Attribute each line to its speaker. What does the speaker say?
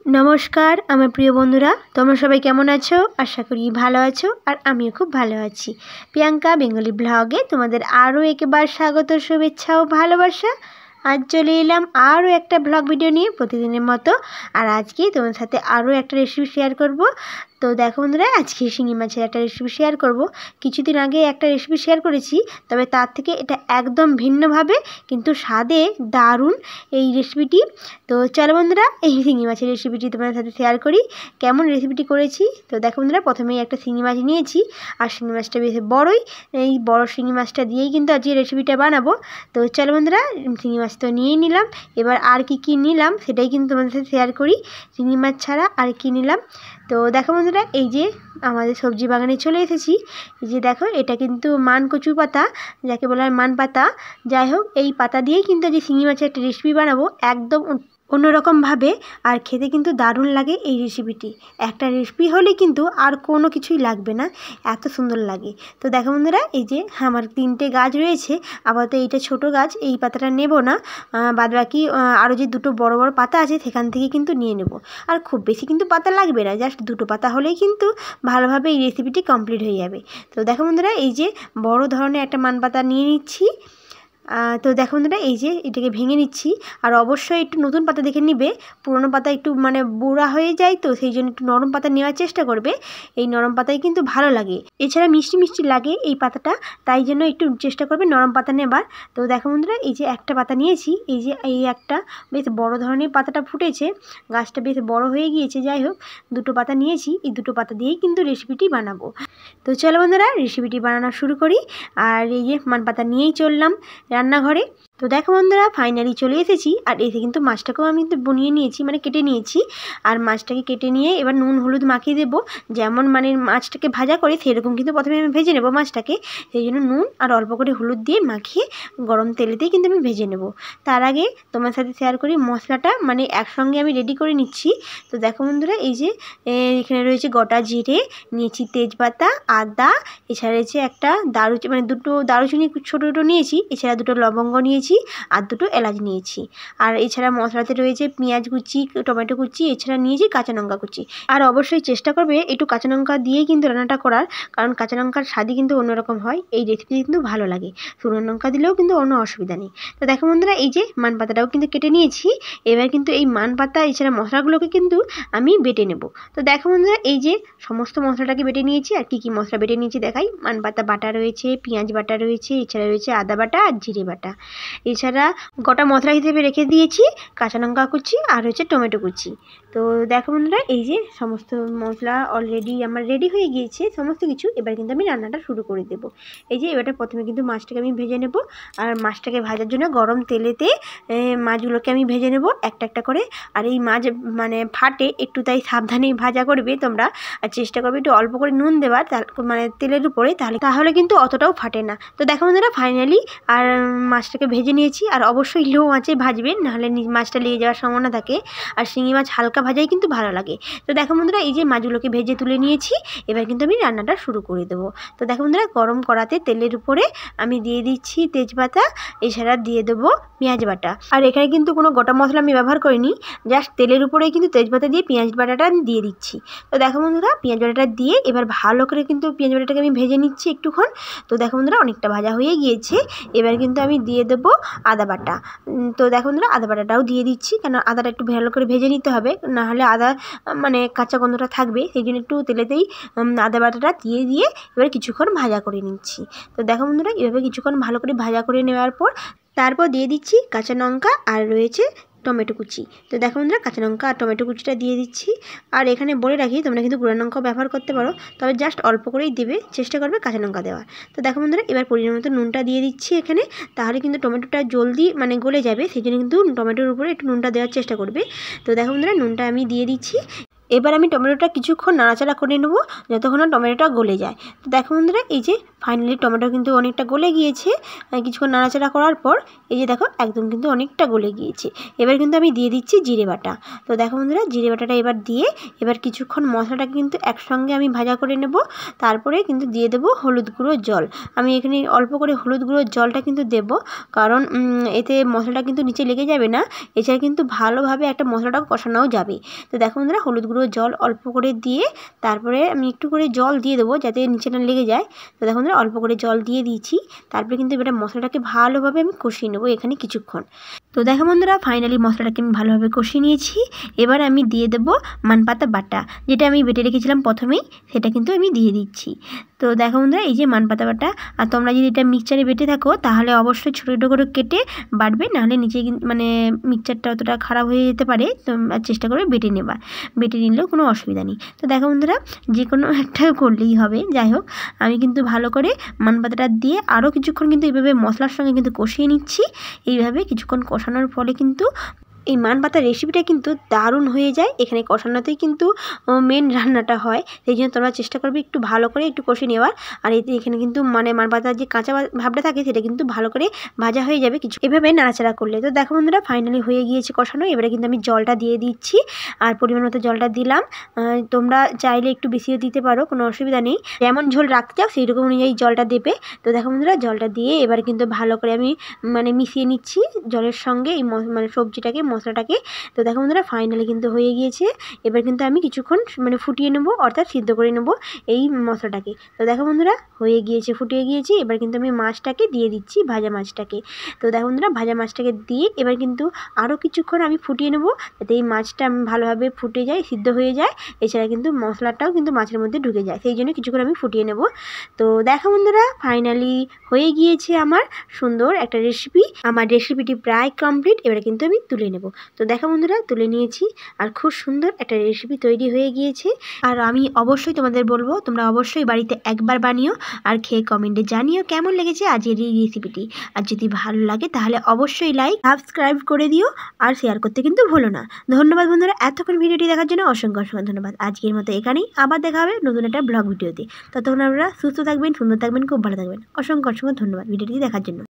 Speaker 1: नमस्कार আমার প্রিয় বন্ধুরা, তোমরা সবাই কেমন আছো? আশা করি ভালো আছো আর আমিও খুব ভালো আছি। প্রিয়াঙ্কা বেঙ্গলি ব্লগে তোমাদের আরও একবার স্বাগত, শুভেচ্ছা ও ভালোবাসা। আজ চলে এলাম আরও একটা ব্লগ ভিডিও নিয়ে প্রতিদিনের মতো। আর আজকে তোমার সাথে আরও একটা রেসিপি শেয়ার করব। তো দেখো বন্ধুরা, আজকে শিঙি মাছের একটা রেসিপি শেয়ার করব। কিছুদিন আগে একটা রেসিপি শেয়ার করেছি, তবে তার থেকে এটা একদম ভিন্নভাবে কিন্তু স্বাদে দারুণ এই রেসিপিটি। তো চলো বন্ধুরা, এই শিঙি মাছের রেসিপিটি তোমাদের সাথে শেয়ার করি। কেমন রেসিপিটি করেছি তো দেখো বন্ধুরা, প্রথমেই একটা শিঙি মাছ নিয়েছি। আর শিঙি মাছটা বেশ বড়ই, এই বড় শিঙি মাছটা দিয়েই কিন্তু আজকে রেসিপিটা বানাবো। তো চলো বন্ধুরা, শিঙি মাছ তো নিয়েই নিলাম। এবার আর কি নিলাম সেটাই কিন্তু তোমাদের সাথে শেয়ার করি। শিঙি মাছ ছাড়া আর কি নিলাম তো দেখো বন্ধুরা, এই যে আমাদের সবজি বাগানে চলে এসেছি। এই যে দেখো, এটা কিন্তু মান কচু পাতা, যাকে বলা হয় মান পাতা। যাই হোক, এই পাতা দিয়েই কিন্তু যে শিঙি মাছের একটা রেসিপি বানাবো, একদম অন্যরকমভাবে। আর খেতে কিন্তু দারুণ লাগে এই রেসিপিটি। একটা রেসিপি হলে কিন্তু আর কোনো কিছুই লাগবে না, এত সুন্দর লাগে। তো দেখো বন্ধুরা, এই যে আমার 3টে গাছ রয়েছে। আপাতত এইটা ছোট গাছ, এই পাতাটা নেব না, বাদবাকি আরও যে দুটো বড় বড় পাতা আছে সেখান থেকে কিন্তু নিয়ে নেব। আর খুব বেশি কিন্তু পাতা লাগবে না, জাস্ট দুটো পাতা হলেই কিন্তু ভালোভাবে এই রেসিপিটি কমপ্লিট হয়ে যাবে। তো দেখো বন্ধুরা, এই যে বড় ধরনের একটা মান পাতা নিয়ে নিচ্ছি। তো দেখো বন্ধুরা, এই যে এটাকে ভেঙে নিচ্ছি। আর অবশ্যই একটু নতুন পাতা দেখে নিবে, পুরনো পাতা একটু বুড়া হয়ে যায়, তো সেই জন্য একটু নরম পাতা নেওয়ার চেষ্টা করবে। এই নরম পাতাই কিন্তু ভালো লাগে, এছাড়া মিষ্টি মিষ্টি লাগে এই পাতাটা, তাই জন্য একটু চেষ্টা করবে নরম পাতা নেবার। তো দেখো বন্ধুরা, এই যে একটা পাতা নিয়েছি, এই যে এই একটা বেশ বড় ধরনের পাতাটা ফুটেছে, গাছটা বেশ বড় হয়ে গিয়েছে। যাই হোক, দুটো পাতা নিয়েছি, এই দুটো পাতা দিয়েই কিন্তু রেসিপিটি বানাবো। তো চলো বন্ধুরা, রেসিপিটি বানানো শুরু করি। আর এই যে মান পাতা নিয়েই চললাম রান্নাঘরে। তো দেখো বন্ধুরা, ফাইনালি চলে এসেছি। আর এসে কিন্তু মাছটাকেও আমি কিন্তু বনিয়ে নিয়েছি, কেটে নিয়েছি। আর মাছটাকে কেটে নিয়ে এবার নুন হলুদ মাখিয়ে দেবো। যেমন মাছটাকে ভাজা করে সেরকম কিন্তু প্রথমে আমি ভেজে নেবো মাছটাকে। সেই জন্য নুন আর অল্প করে হলুদ দিয়ে মাখিয়ে গরম তেলেতেই কিন্তু আমি ভেজে নেব। তার আগে তোমার সাথে শেয়ার করি মশলাটা, একসঙ্গে আমি রেডি করে নিচ্ছি। তো দেখো বন্ধুরা, এই যে এখানে রয়েছে গোটা জিরে নিয়েছি, তেজপাতা, আদা, এছাড়া রয়েছে একটা দুটো দারুচিনি ছোটো ছোটো নিয়েছি, এছাড়া দুটো লবঙ্গ নিয়েছি আর দুটো এলাচ নিয়েছি। আর এছাড়া মশলাতে রয়েছে পেঁয়াজ কুচি, টমেটো কুচি, এছাড়া নিয়েছি কাঁচা লঙ্কা কুচি। আর অবশ্যই চেষ্টা করবে একটু কাঁচা লঙ্কা দিয়েই কিন্তু রান্নাটা করার, কারণ কাঁচা লঙ্কার স্বাদই কিন্তু অন্যরকম হয়, এই রেসিপি কিন্তু ভালো লাগে। শুকনো লঙ্কা দিলেও কিন্তু কোনো অসুবিধা নেই। তো দেখো বন্ধুরা, এই যে মান পাতাটাও কিন্তু কেটে নিয়েছি। এবার কিন্তু এই মান পাতা এছাড়া মশলাগুলোকে কিন্তু আমি বেটে নেব। তো দেখো বন্ধুরা, এই যে সমস্ত মশলাটাকে বেটে নিয়েছি। আর কি মশলা বেটে নিয়েছি দেখাই। মান পাতা বাটা রয়েছে, পেঁয়াজ বাটা রয়েছে, এছাড়া রয়েছে আদা বাটা আর জিরে বাটা। এছাড়া গোটা মশলা হিসেবে রেখে দিয়েছি কাঁচা লঙ্কা কুচি আর হচ্ছে টমেটো কুচি। তো দেখো বন্ধুরা, এই যে সমস্ত মশলা অলরেডি আমার রেডি হয়ে গিয়েছে সমস্ত কিছু। এবার কিন্তু আমি রান্নাটা শুরু করে দেবো। এই যে এবারটা প্রথমে কিন্তু মাছটাকে আমি ভেজে নেব। আর মাছটাকে ভাজার জন্য গরম তেলেতে মাছগুলোকে আমি ভেজে নেব একটা একটা করে। আর এই মাছ ফাটে একটু, তাই সাবধানেই ভাজা করবে তোমরা। আর চেষ্টা করবে একটু অল্প করে নুন দেওয়ার, তেলের উপরে, তাহলে কিন্তু অতটাও ফাটে না। তো দেখো বন্ধুরা, ফাইনালি আর মাছটাকে ভেজে নিয়েছি। আর অবশ্যই লো আঁচে ভাজবেন, নাহলে মাছটা লেগে যাওয়ার সম্ভাবনা থাকে। আর শিঙি মাছ হালকা ভাজাই কিন্তু ভালো লাগে। তো দেখো বন্ধুরা, এই যে মাছগুলোকে ভেজে তুলে নিয়েছি। এবার কিন্তু আমি রান্নাটা শুরু করে দেবো। তো দেখো বন্ধুরা, গরম কড়াতে তেলের উপরে আমি দিয়ে দিচ্ছি তেজপাতা, এছাড়া দিয়ে দেবো পেঁয়াজ বাটা। আর এখানে কিন্তু কোনো গোটা মশলা আমি ব্যবহার করিনি, জাস্ট তেলের উপরেই কিন্তু তেজপাতা দিয়ে পেঁয়াজ বাটাটা দিয়ে দিচ্ছি। তো দেখো বন্ধুরা, পেঁয়াজ বাটাটা দিয়ে এবার ভালো করে কিন্তু পেঁয়াজ বাটাটাকে আমি ভেজে নিচ্ছি একটুক্ষণ। তো দেখো বন্ধুরা, অনেকটা ভাজা হয়ে গিয়েছে। এবার কিন্তু আমি দিয়ে দেবো আদা বাটা। তো দেখো বন্ধুরা, আদা বাটাটাও দিয়ে দিচ্ছি, কেন আদাটা একটু ভালো করে ভেজে নিতে হবে, নাহলে আদা কাঁচা গন্ধটা থাকবে। সেই জন্য একটু তেলেতেই আদা বাটাটা দিয়ে এবার কিছুক্ষণ ভাজা করে নিচ্ছি। তো দেখো বন্ধুরা, এভাবে কিছুক্ষণ ভালো করে ভাজা করে নেওয়ার পর তারপর দিয়ে দিচ্ছি কাঁচা লঙ্কা আর রয়েছে টমেটো কুচি। তো দেখো বন্ধুরা, কাঁচা লঙ্কা আর টমেটো কুচিটা দিয়ে দিচ্ছি। আর এখানে বলে রাখি, তোমরা কিন্তু গুঁড়া লঙ্কাও ব্যবহার করতে পারো, তবে জাস্ট অল্প করেই দেবে, চেষ্টা করবে কাঁচা লঙ্কা দেওয়ার। তো দেখো বন্ধুরা, এবার পরিমাণ মতো নুনটা দিয়ে দিচ্ছি এখানে, তাহলে কিন্তু টমেটোটা জলদি গলে যাবে, সেই জন্য কিন্তু টমেটোর উপরে একটু নুনটা দেওয়ার চেষ্টা করবে। তো দেখো বন্ধুরা, নুনটা আমি দিয়ে দিচ্ছি। এবার আমি টমেটোটা কিছুক্ষণ নাড়াচাড়া করে নেব যতক্ষণ না টমেটোটা গলে যায়। তো দেখো বন্ধুরা, এই যে ফাইনালি টমেটো কিন্তু অনেকটা গলে গিয়েছে। কিছুক্ষণ নাড়াচাড়া করার পর এই যে দেখো একদম কিন্তু অনেকটা গলে গিয়েছে। এবার কিন্তু আমি দিয়ে দিচ্ছি জিরে বাটা। তো দেখো বন্ধুরা, জিরে বাটাটা এবার দিয়ে এবার কিছুক্ষণ মশলাটাকে কিন্তু একসঙ্গে আমি ভাজা করে নেব। তারপরে কিন্তু দিয়ে দেবো হলুদ গুঁড়ো জল। আমি এখানে অল্প করে হলুদ গুঁড়োর জলটা কিন্তু দেব, কারণ এতে মশলাটা কিন্তু নিচে লেগে যাবে না, এছাড়া কিন্তু ভালোভাবে একটা মশলাটা কষানোও যাবে। তো দেখো বন্ধুরা, হলুদ গুঁড়ো জল অল্প করে দিয়ে তারপরে আমি একটু করে জল দিয়ে দেবো যাতে নিচে না লেগে যায়। তো দেখো বন্ধুরা, অল্প করে জল দিয়ে দিয়েছি। তারপরে কিন্তু এবার মশলাটাকে ভালোভাবে আমি কষিয়ে নেবো এখানে কিছুক্ষণ। তো দেখো বন্ধুরা, ফাইনালি মশলাটাকে আমি ভালোভাবে কষিয়ে নিয়েছি। এবার আমি দিয়ে দেবো মানপাতা বাটা, যেটা আমি বেটে রেখেছিলাম প্রথমেই, সেটা কিন্তু আমি দিয়ে দিচ্ছি। তো দেখো বন্ধুরা, এই যে মানপাতা বাটা, আর তোমরা যদি এটা মিক্সচারে বেটে থাকো তাহলে অবশ্যই ছোটো ছোটো করে কেটে বাটবে, নাহলে নিচে মানে মিক্সচারটা অতটা খারাপ হয়ে যেতে পারে। তো চেষ্টা করে বেটে নেবা, বেটে নিলেও কোনো অসুবিধা নেই। তো দেখো বন্ধুরা, যে কোনো একটা করলেই হবে। যাই হোক, আমি কিন্তু ভালো করে মানপাতাটা দিয়ে আরও কিছুক্ষণ কিন্তু এইভাবে মশলার সঙ্গে কিন্তু কষিয়ে নিচ্ছি। এইভাবে কিছুক্ষণ কষানোর ফলে কিন্তু এই মানপাতার রেসিপিটা কিন্তু দারুণ হয়ে যায়। এখানে কষানোতেই কিন্তু মেন রান্নাটা হয়, সেই জন্য তোমরা চেষ্টা করবে একটু ভালো করে একটু কষে নেওয়ার। আর এখানে কিন্তু মানে মানপাতার যে কাঁচা ভাবটা থাকে সেটা কিন্তু ভালো করে ভাজা হয়ে যাবে কিছু এভাবে নাড়াচাড়া করলে। তো দেখো বন্ধুরা, ফাইনালি হয়ে গিয়েছে কষানো। এবারে কিন্তু আমি জলটা দিয়ে দিচ্ছি, আর পরিমাণ মতো জলটা দিলাম। তোমরা চাইলে একটু বেশিও দিতে পারো, কোনো অসুবিধা নেই। যেমন ঝোল রাখতে চাও সেই রকম অনুযায়ী জলটা দেবে। তো দেখো বন্ধুরা, জলটা দিয়ে এবার কিন্তু ভালো করে আমি মানে মিশিয়ে নিচ্ছি জলের সঙ্গে এই মানে সবজিটাকে, মশলাটাকে। তো দেখো বন্ধুরা, ফাইনালি কিন্তু হয়ে গিয়েছে। এবার কিন্তু আমি কিছুক্ষণ মানে ফুটিয়ে নেব, অর্থাৎ সিদ্ধ করে নেব এই মশলাটাকে। তো দেখো বন্ধুরা, হয়ে গিয়েছে, ফুটিয়ে গিয়েছে। এবার কিন্তু আমি মাছটাকে দিয়ে দিচ্ছি, ভাজা মাছটাকে। তো দেখো বন্ধুরা, ভাজা মাছটাকে দিয়ে এবার কিন্তু আরও কিছুক্ষণ আমি ফুটিয়ে নেব, যাতে এই মাছটা ভালোভাবে ফুটে যায়, সিদ্ধ হয়ে যায়। এছাড়া কিন্তু মশলাটাও কিন্তু মাছের মধ্যে ঢুকে যায়, সেই জন্য কিছুক্ষণ আমি ফুটিয়ে নেব। তো দেখো বন্ধুরা, ফাইনালি হয়ে গিয়েছে আমার সুন্দর একটা রেসিপি। আমার রেসিপিটি প্রায় কমপ্লিট। এবারে কিন্তু আমি তুলে নেব। তো দেখো বন্ধুরা, তুলে নিয়েছি, আর খুব সুন্দর একটা রেসিপি তৈরি হয়ে গিয়েছে। আর আমি অবশ্যই তোমাদের বলবো, তোমরা অবশ্যই বাড়িতে একবার বানিও আর খেয়ে কমেন্টে জানিও কেমন লেগেছে আজকের এই রেসিপিটি। আর যদি ভালো লাগে তাহলে অবশ্যই লাইক, সাবস্ক্রাইব করে দিও, আর শেয়ার করতে কিন্তু ভুলো না। ধন্যবাদ বন্ধুরা, এতক্ষণ ভিডিওটি দেখার জন্য অসংখ্য অসংখ্য ধন্যবাদ। আজকের মতো এখানেই, আবার দেখা হবে নতুন একটা ব্লগ ভিডিওতে। ততক্ষণ আপনারা সুস্থ থাকবেন, সুন্দর থাকবেন, খুব ভালো থাকবেন। অসংখ্য অসংখ্য ধন্যবাদ ভিডিওটি দেখার জন্য।